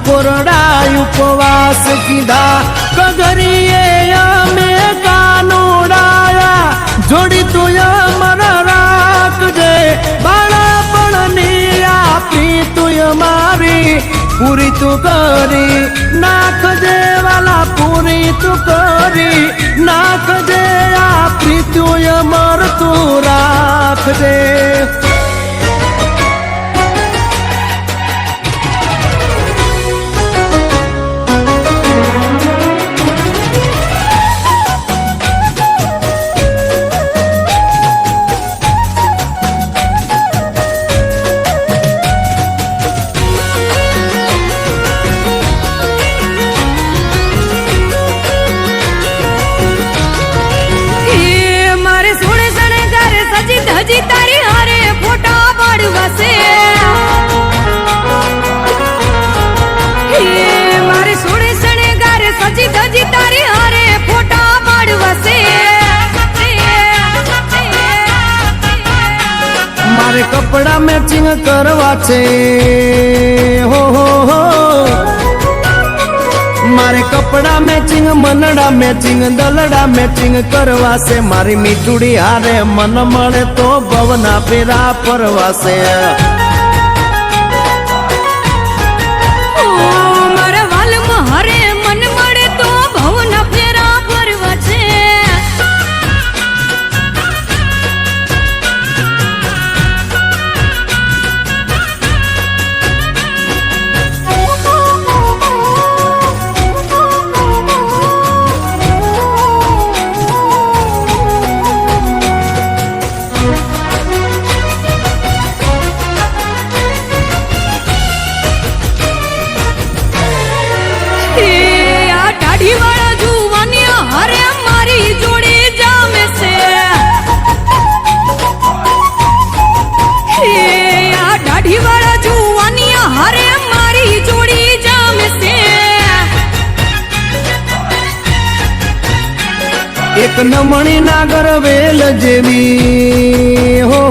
कोरडा उपवास कीधा कगरीए अमे कानोडाया जोड़ी तू अमर राखजे बाळपणनी आपी तू मारी पूरी तू करी नाखजे वाला पूरी तू करी नाखजे आपी तू अमर तू राखजे हजी तारी हारे फोटा पाड़वासे मारे सोने सने गारे सजी धजी तारी हारे फोटा पाड़वासे मारे कपड़ा मैचिंग करवा छे हो मारे कपड़ा मैचिंग मनड़ा मैचिंग दलड़ा मैचिंग करवा से मारी मीठुड़ी हारे मन मळे तो भवना फेरा परवा से मारे वाल हरे मन मळे तो भवना फेरा परवा छे वाला जुवानिया हरे मारी जोड़ी जामे से दाढ़ी वाला जुवानिया हरे मारी जोड़ी जामे से एक नमणी नागर वेल जेवी हो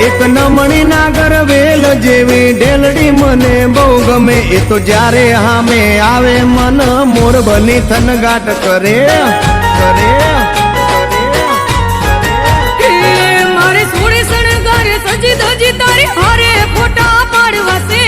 एक नमणी नागर वेल जेवी ढेलड़ी मने बहु गमे ए तो जारे हामे आवे मन मोर बनी थनगाट करे मारे सोने सणगार सजी धजी तारी हारे फोटा पाड़वासे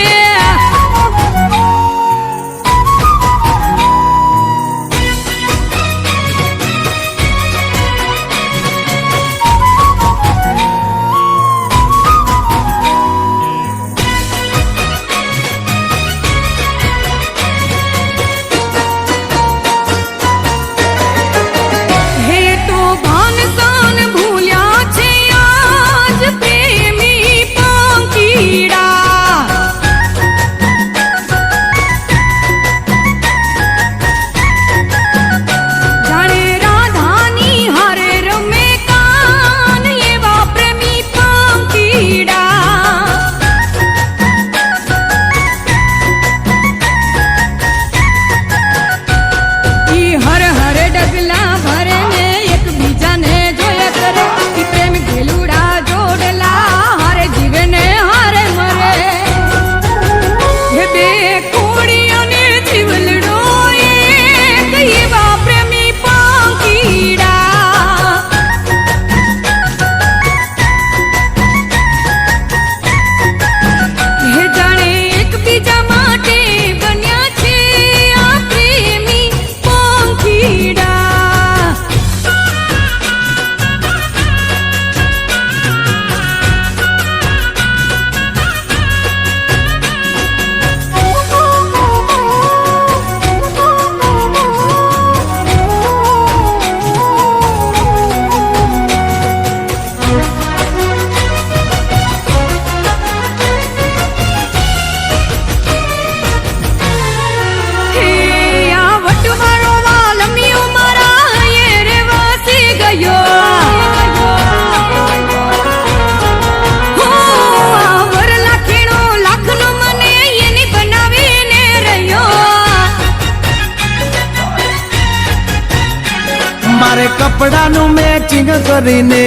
मारे कपड़ा नु मैचिंग करीने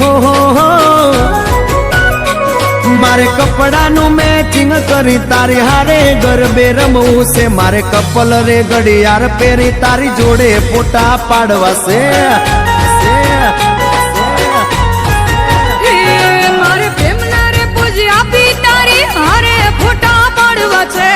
हो મારે કપડાનું મેચિંગ કરી તારી હારે ગરબે રમવું છે, મારે કપલ રે ઘડિયાળ પહેરી તારી જોડે ફોટા પાડવા છે. હે મારે પ્રેમના રે પૂજ આપી તારી હારે ફોટા પાડવા છે.